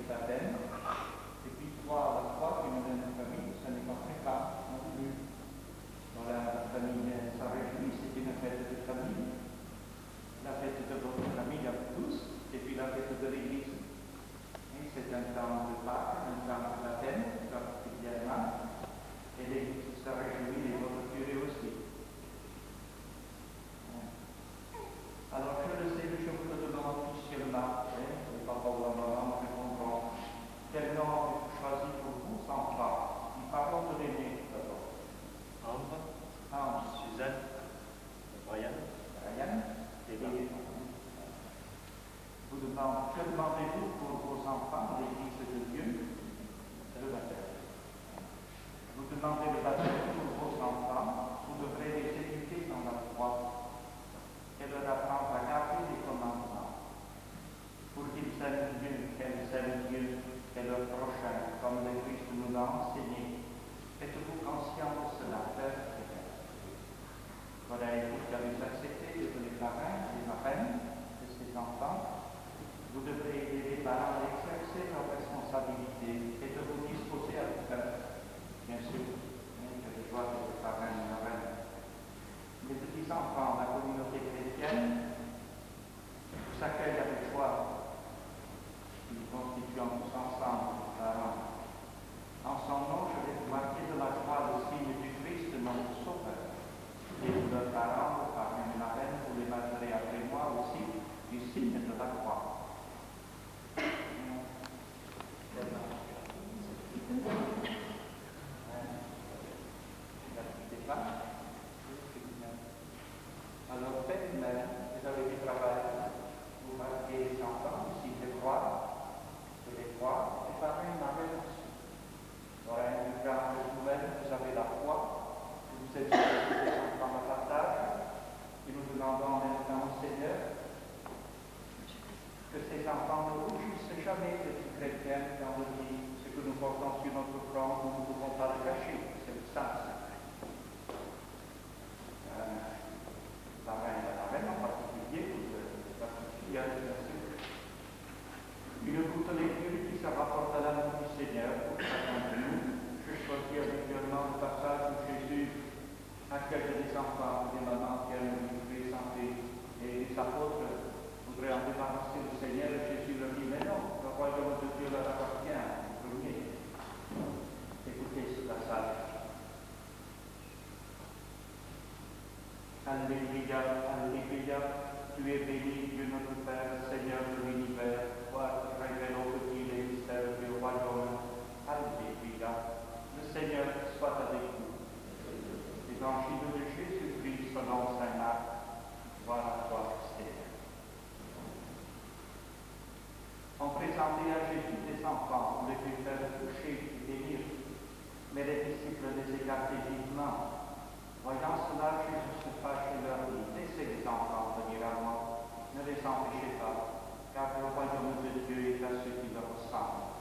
baptême. Et puis toi, la foi qui nous donne une famille, ça n'est pas très grave non plus. Voilà, la famille, ça réjouit, c'est une fête de famille. La fête de votre famille à vous tous, et puis la fête de l'Église. Et c'est un temps de Pâques, un temps de baptême, particulièrement. Et l'Église se réjouit et votre curé aussi. Alors, je le sais, je vous le demande officiellement, le papa ou la maman répondront. Quel nom avez-vous choisi pour vous, enfants? Nous parlons de l'aîné d'abord. Ambre. Suzanne. Brian. Et vous demandez, que demandez-vous pour vos enfants à l'Église de Dieu? C'est le baptême. Vous demandez le baptême pour vos enfants, vous devrez les éduquer dans la foi et leur apprendre à garder les commandements pour qu'ils aiment Dieu, qu'elles aiment Dieu et leur prochain, comme le Christ nous l'a enseigné. Êtes-vous conscient de cela, Père et Mère? Voilà, et vous qui avez accepté d'être les parrains et les marraines de ces enfants, vous devrez aider les parents à exercer leurs responsabilités et de vous disposer à le faire. Bien sûr, que je dois être parrain et marraine. Les petits enfants de la communauté chrétienne vous accueillent avec joie. Nous constituons tous ensemble les parents. En son nom, je vais vous marquer de la joie le signe du Christ, notre Sauveur. Et vous, leurs parents, parrain et marraine, vous les marquerez après moi aussi du signe de la croix. Alors, faites une main, vous avez du travail, vous marquez les enfants, ici de croix, et parrain et marraine aussi. Voilà une grande nouvelle, vous avez la foi, vous êtes des enfants de partage, et nous demandons maintenant au Seigneur que ces enfants ne rougissent jamais d'être chrétiens dans leur vie. Ce que nous portons sur notre front, nous ne pouvons pas le cacher, c'est le sang. La reine en particulier, bien sûr. Une goutte de lecture qui se rapporte à l'amour du Seigneur pour chacun de nous. Je choisis habituellement le passage où Jésus accueille les enfants, les mamans qui aiment vivre santé, et les apôtres voudraient en débarrasser le Seigneur, et Jésus leur dit, mais non, le royaume de Dieu leur appartient en premier. Écoutez ce passage. Alléluia, Alléluia, tu es béni, Dieu notre Père, Seigneur de l'univers, toi qui révèles aux petits les mystères du royaume. Alléluia. Le Seigneur soit avec vous. Évangile de Jésus-Christ selon saint Marc. Gloire à toi, Seigneur. On présentait à Jésus des enfants, on les fit faire toucher et bénir, mais les disciples les écartaient vivement. Voyant cela, Jésus se fâche et leur dit, laissez les enfants venir à moi, ne les empêchez pas, car le royaume de Dieu est à ceux qui le ressemblent.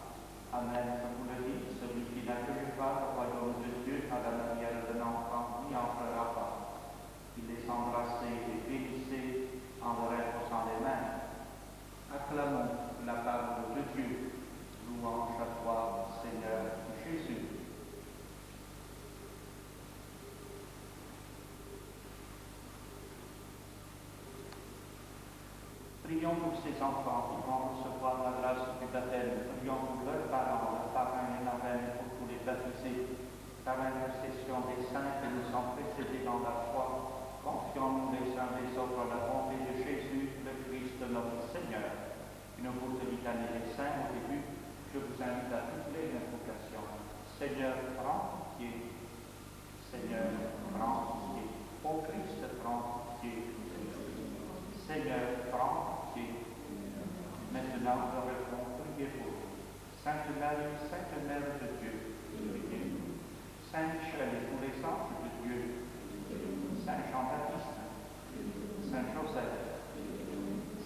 Amen, je vous le dis, celui qui n'accueille pas le royaume de Dieu à la manière d'un enfant n'y entrera pas. Il les embrassait et bénissait en leur imposant les mains. Acclamons la parole de Dieu. Louange à toi, Seigneur Jésus. Prions pour ces enfants qui vont recevoir la grâce du baptême. Prions pour leurs parents, leurs parrains et marraines, pour tous les baptisés. Par l'intercession des saints qui nous ont précédés dans la foi, confions-nous les uns des autres à la bonté de Jésus, le Christ, notre Seigneur. Une courte litanie des saints au début. Je vous invite à toutes les invocations. Seigneur, prends pitié. Seigneur, prends pitié. Ô Christ, prends pitié. Seigneur, prends pitié. Maintenant, nous répondons, priez pour nous. Sainte Marie, Sainte Mère de Dieu, priez nous. Saint Michel et tous les anges de Dieu, Saint Jean-Baptiste, Saint Joseph,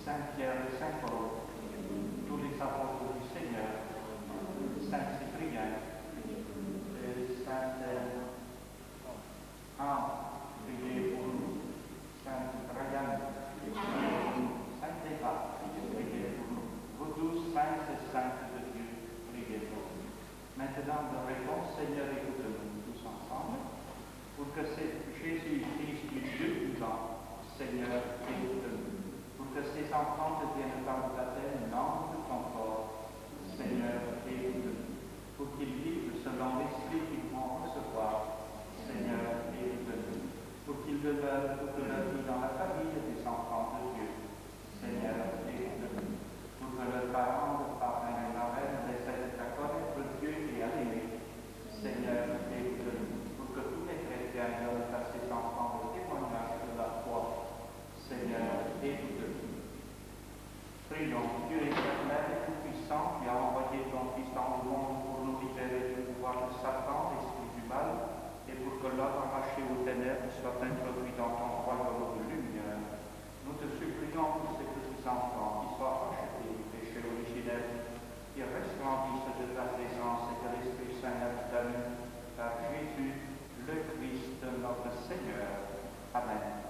Saint Pierre et Saint Paul, tous les apôtres du Seigneur, Saint Cyprien, Sainte Anne, priez pour nous. Sainte Brianne, priez pour nous. Sainte Eva, priez pour nous. Vous tous, saints et saintes de Dieu, ceux-là arrachés aux ténèbres soient introduits dans ton royaume de lumière. Nous te supplions pour ces petits enfants qui soient rachetés du péché originel, qui resplendissent de ta présence et que l'Esprit Saint leur donne par Jésus, le Christ, notre Seigneur. Amen.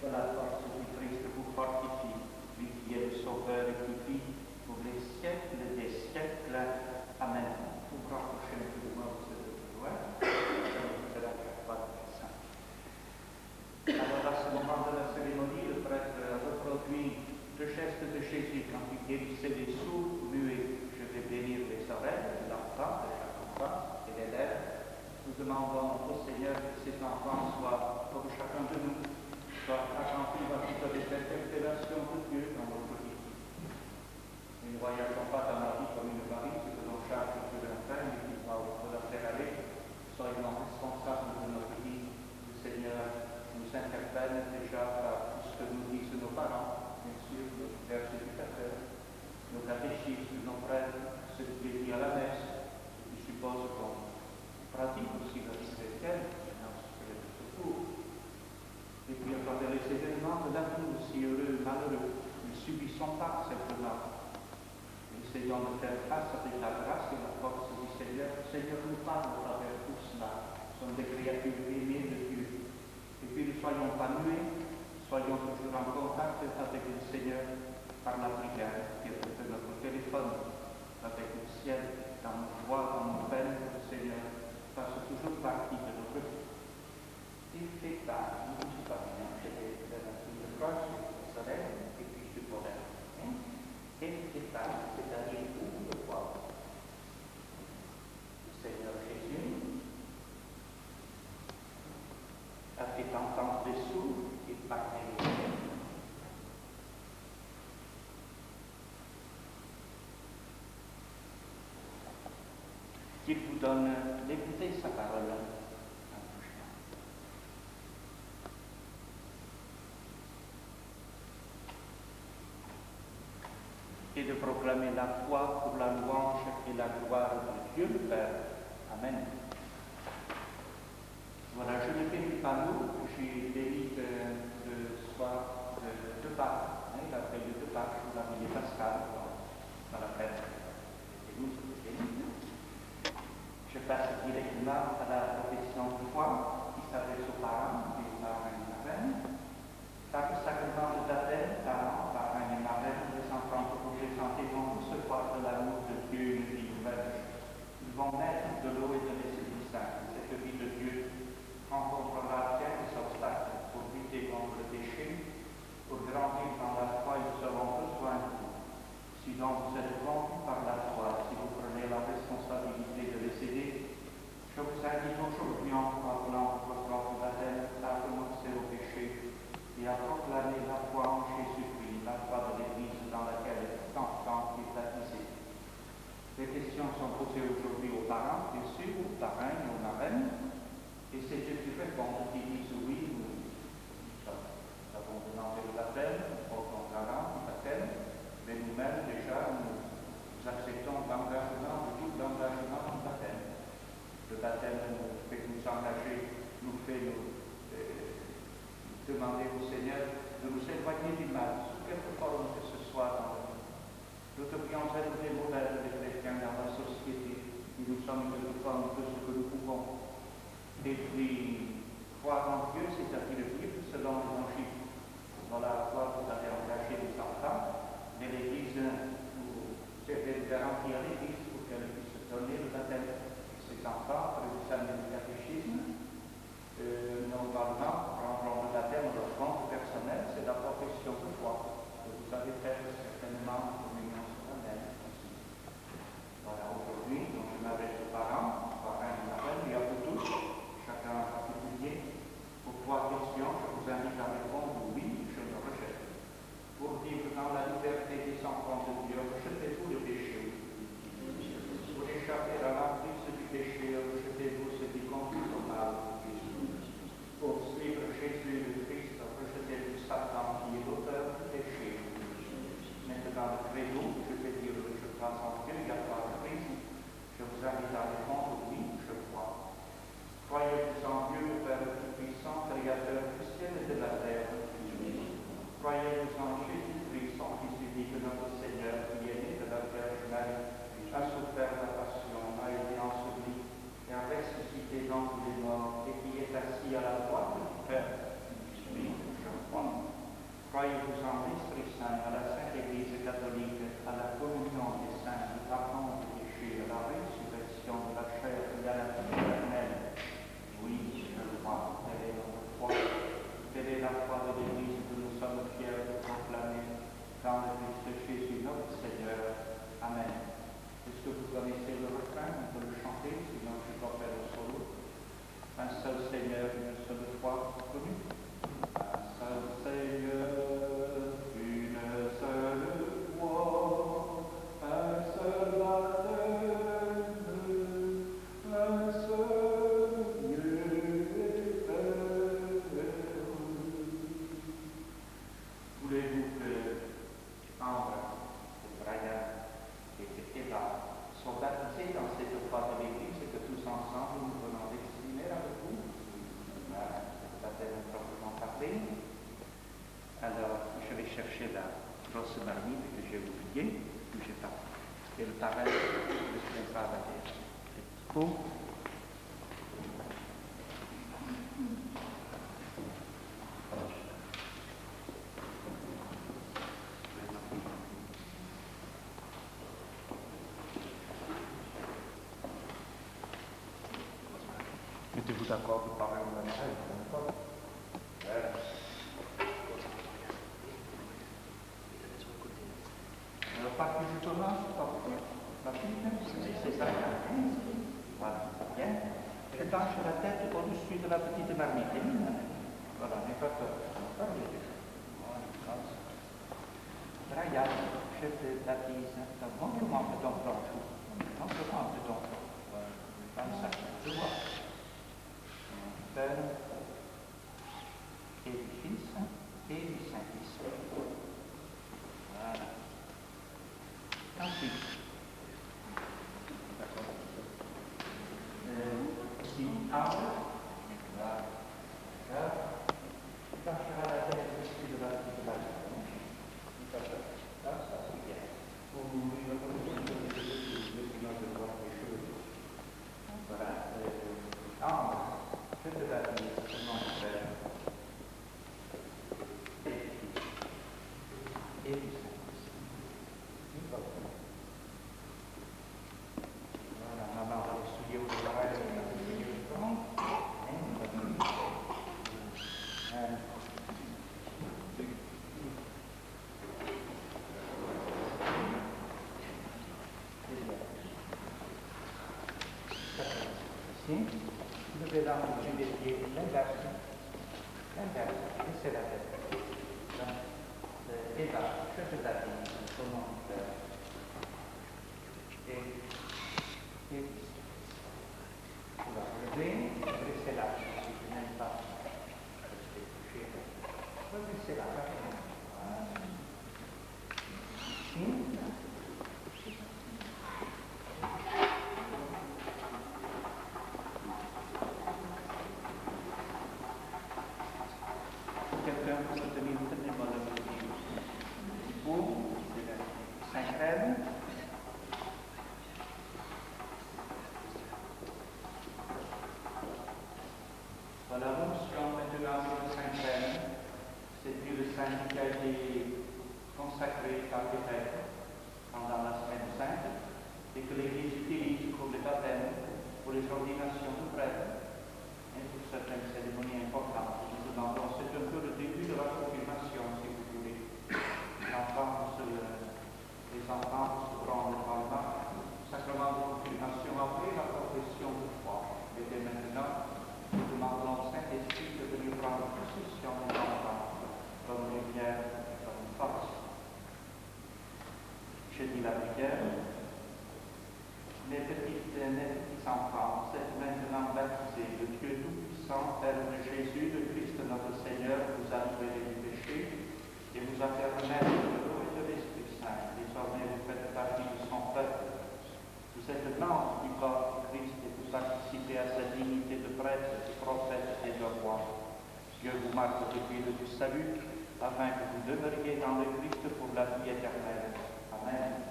Que la force du Christ vous fortifie, lui qui est le Sauveur et qui vit pour les siècles des siècles. Amen. Vous rapprochez un peu de moi, vous êtes loin. C'est la parole du Saint. Alors, à ce moment de la cérémonie, le prêtre a reproduit le geste de Jésus quand il guérissait les sourds, muets. Je vais bénir les oreilles de l'enfant, de chaque enfant et des lèvres. Nous demandons au Seigneur que ces enfants soient, comme chacun de nous, soient accomplis dans toute l'interpellation de Dieu dans notre vie. Nous ne voyageons pas dans la vie comme une valise que l'on charge sur un train et qui va la faire aller. Soyons responsables de notre vie. Le Seigneur nous interpelle déjà par tout ce que nous disent nos parents, bien sûr, nos pères éducateurs, nos catéchistes, nos prêtres, ce qui est dit à la messe, et qui suppose qu'on pratique aussi la vie chrétienne, notre secret de secours. Et puis, à travers les événements de la vie aussi heureux, malheureux, ne subissons pas simplement. Essayons de faire face avec la grâce et la force du Seigneur. Le Seigneur nous parle à travers tout cela. Nous sommes des créatures aimées de Dieu. Et puis, ne soyons pas muets, soyons toujours en contact avec le Seigneur par la prière, qui est notre téléphone, avec le ciel, dans nos joies, dans nos peines, le Seigneur fasse toujours partie de notre vie. Il fait pas, nous ne sommes pas bien, c'est la nature de croix, le soleil, et puis je pourrais. Et fait pas, c'est-à-dire où le voir. Le Seigneur Jésus a fait entendre les sourds et parler les muets. Qu'il vous donne d'écouter sa parole. Et de proclamer la foi pour la louange et la gloire de Dieu le Père. Amen. Voilà, je ne bénis pas nous, j'ai béni le soir de Pâques, la veille de Pâques, la veille pascale, dans la fête. Et nous, je bénis. Je passe directement à la profession de foi qui s'adresse aux parents, des parents et marraines. Par le sacrement de baptême, parents, parrains et marraines, les enfants que vous présentez vont recevoir de l'amour de Dieu une vie nouvelle. Ils vont naître de l'eau et de l'Esprit Saint. Cette vie de Dieu rencontrera bien des obstacles pour lutter contre le péché, pour grandir dans la foi, ils auront besoin de vous. Sinon, vous êtes conduits par la foi, si vous prenez la responsabilité de les aider. Je vous invite aujourd'hui en vous rappelant votre propre baptême à renoncer au péché et à proclamer la foi en Jésus-Christ, la foi de l'Église dans laquelle tout enfant est baptisé. Les questions sont posées aujourd'hui aux parents, bien sûr, aux parrains et aux marraines, et c'est Dieu qui répond, qui disent oui, nous avons demandé le baptême, nous portons garant du baptême, mais nous-mêmes déjà nous acceptons l'engagement, le double engagement du baptême. Le baptême nous fait nous engager, nous fait nous demander au Seigneur de nous éloigner du mal, sous quelque forme que ce soit dans le monde. Nous devrions être des modèles des chrétiens dans la société, et nous sommes de toute forme de ce que nous pouvons. Et puis, croire en Dieu, c'est-à-dire vivre selon l'Évangile. Voilà à quoi vous avez engagé les enfants, mais l'Église, vous devez garantir à l'Église pour qu'elle puisse donner le baptême à ces enfants, pour l'examen du catéchisme. Normalement, prendront le baptême de compte personnel, c'est la profession de foi que vous avez faite certainement en communion solennelle. Voilà, aujourd'hui, donc je m'adresse aux parents, et marraines, et à vous tous, chacun en particulier, pour 3 questions. Je vous invite à répondre oui, je me rejette. Pour vivre dans la liberté des enfants de Dieu, rejetez-vous le péché. Pour échapper à l'emprise du péché, rejetez-vous ce qui conduit au mal. Pour suivre Jésus le Christ, rejetez-vous Satan qui est l'auteur du péché. ensemble, nous venons d'exprimer avec vous. Voilà, c'est la peine proprement parler. Alors, je vais chercher la grosse marmite que j'ai oubliée, que j'ai pas. Et le pareil, je ne serai pas avec elle. Bon. Mettez-vous d'accord de parler en même temps. Voilà. Alors, partie du Thomas, c'est ça. Voilà, bien. Je penche la tête au-dessus de la petite marmite. Voilà, n'aie pas peur. Brian, je te baptise. Montre-moi de ton front. Montre-moi de ton front. Comme ça, je vois. Père et du Fils et du Saint-Esprit. Voilà. Ensuite, d'accord. Ici, arbre. Voilà. Là, tu passeras la tête au-dessus de la petite barrière. Tu passeras. Là, ça c'est bien. Voilà. Arbre. Je te baptise au nom du Père et du Fils et du Saint-Esprit. Voilà, maman va les souliers au travail, les souliers au front. Ici, vous devez dans le des pieds l'inverse, et c'est la tête. Donc, et là, je te baptise au nom du Père et tu vas lever, laisser là, si tu n'aimes pas rester couché, laisser là, ici. Quelqu'un peut se tenir tenez-moi le pour Saint-Crème. Voilà, l'onction maintenant sur le Saint-Crème. C'est plus le saint qui a été consacré par l'évêque pendant la semaine sainte et que l'Église utilise pour les baptêmes, pour les ordinations de prêtres et pour certaines cérémonies importantes. C'est un peu le début de la confirmation, si vous voulez. Les enfants se prendre par le sacrement de confirmation après la profession de foi. Et dès maintenant, nous demandons au Saint-Esprit de venir prendre possession des enfants comme lumière et comme force. Je dis la prière. Mes petits enfants, vous êtes maintenant baptisés. Le Dieu Tout-Puissant, Père de Jésus, le Christ notre Seigneur, vous a libéré du péché et vous a fait renaître de l'eau et de l'Esprit Saint. Désormais, vous faites partie de son peuple. Vous êtes l'ange du corps du Christ et vous participez à sa dignité de prêtre, de prophète et de roi. Dieu vous marque de l'huile du salut, afin que vous demeuriez dans le Christ pour la vie éternelle. Amen.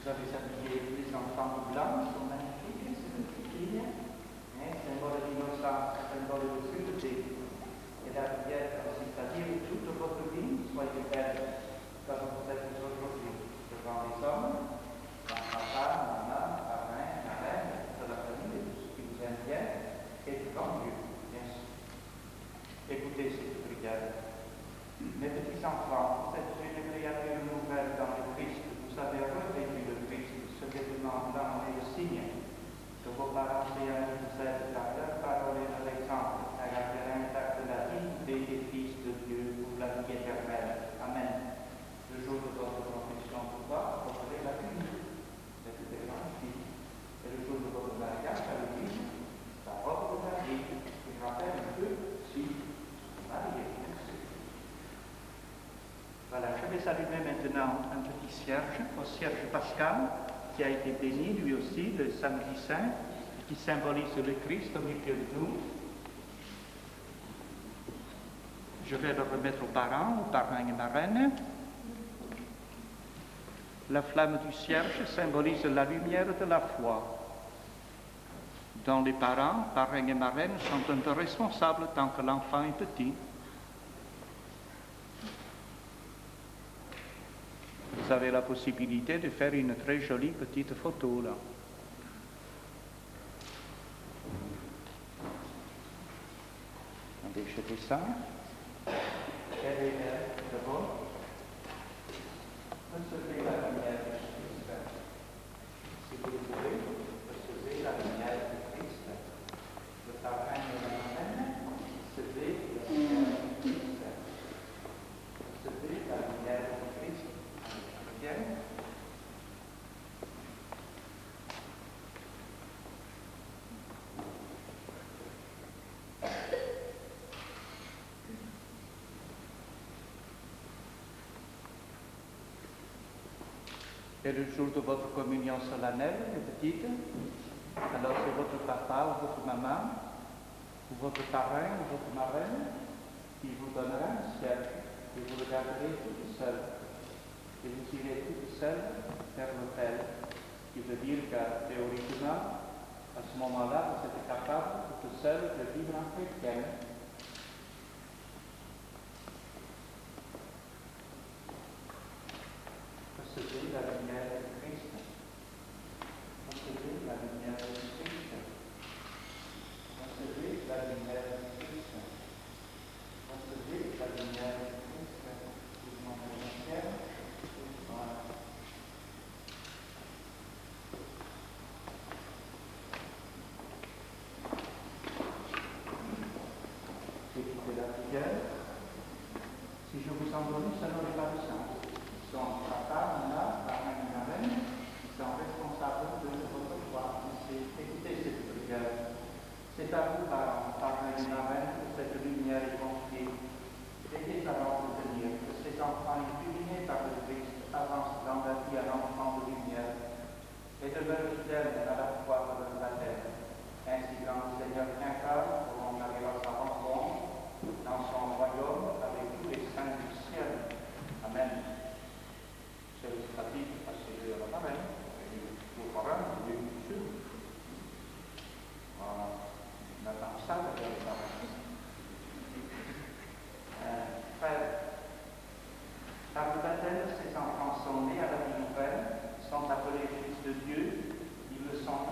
Vous avez habillé les enfants de blanc, ils sont magnifiques, c'est une petite fille, symbole d'innocence, symbole de pureté. Et la prière consiste à dire toute votre vie, soyez belle, comme vous êtes aujourd'hui, devant les hommes, dans papa, maman, parrain, marraine, de la famille, et tout ce qui vous aime bien, et devant Dieu, bien sûr. Écoutez cette prière. Mes petits enfants, vous êtes une créature nouvelle dans le Christ. Vous avez revêtu le Christ, ce vêtement blanc est le signe que vos parents et amis vous aident par leur parole et leur exemple à allumer maintenant un petit cierge, au cierge pascal, qui a été béni lui aussi le samedi saint, qui symbolise le Christ au milieu de nous. Je vais le remettre aux parents et marraines. La flamme du cierge symbolise la lumière de la foi, dont les parents et marraines sont un peu responsables tant que l'enfant est petit. Vous avez la possibilité de faire une très jolie petite photo là. Attendez, je descends. Quelle est d'abord? Recevez la lumière de Christ. Si vous le pouvez, recevez la lumière de Christ. Le parrain et la marraine, recevez la lumière de Christ. Recevez la lumière de Christ. Bien. Et le jour de votre communion solennelle, les petites, alors c'est votre papa ou votre maman, ou votre parrain ou votre marraine, qui vous donnera un cierge, et vous le garderez toute seule. Et vous irez toute seule vers l'autel, qui veut dire que théoriquement, à ce moment-là, vous êtes capable toute seule de vivre en chrétienne. Recevez la lumière de Christ. Recevez la lumière de Christ. Recevez la lumière de Christ. Recevez la lumière de Christ. Vous montrez le ciel. Voilà. Écoutez la prière. Si je vous en donne, ça n'aurait pas de sens. Sont papa, maman, parrain et marraine, qui sont responsables de votre foi. Écoutez cette prière. C'est à vous, parents, parrain et marraine, que cette lumière est confiée. Aidez à l'entretenir, que ces enfants illuminés par le Christ avancent dans la vie à l'enfant de lumière, et de leur fidèle à la foi de leur baptême. Ainsi, quand le Seigneur incarne, pourront aller à sa rencontre dans son royaume avec tous les saints du ciel. Amen. C'est le statique passé de la marraine, au parrain, du dessus. Voilà. Maintenant, ça, c'est le parrain. Frère, par le baptême, ces enfants sont nés à la vie nouvelle, sont appelés fils de Dieu, ils le sont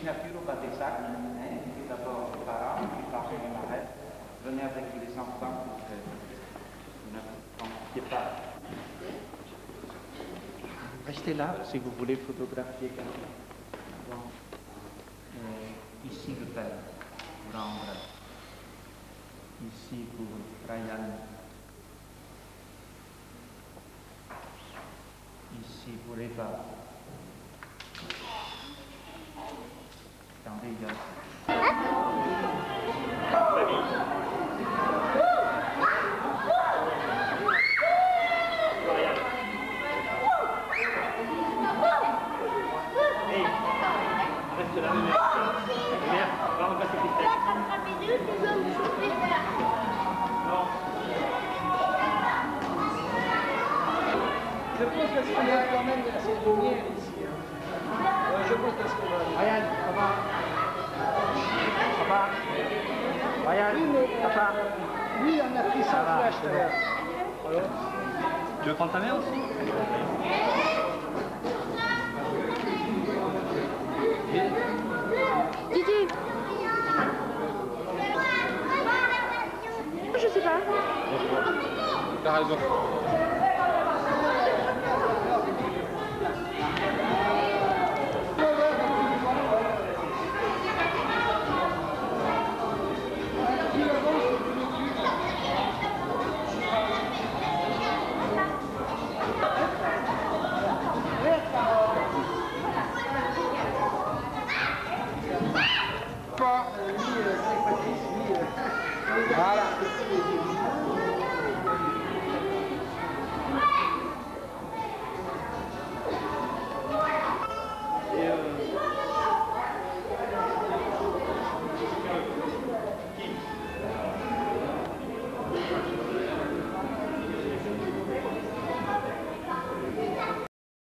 signature au bas des sacs. Et d'abord les parents, puis par les marraines. Venez avec les enfants pour que vous n'inquiétez pas. Restez là si vous voulez photographier quelqu'un. Bon. Ici le père, pour André. Ici pour Ryan. Ici pour Eva. Attendez, il y a... Reste là, lumière, va remplacer Christelle. Non. Je pense qu'elle se regarde quand même assez de lumière ici. Je pense qu'elle se regarde. Ryan, ça va? Ça va? Ryan, ça va? Lui, on a pris sa flash tout à l'heure. Tu veux prendre ta mère aussi? Didi. Je sais pas. T'as raison.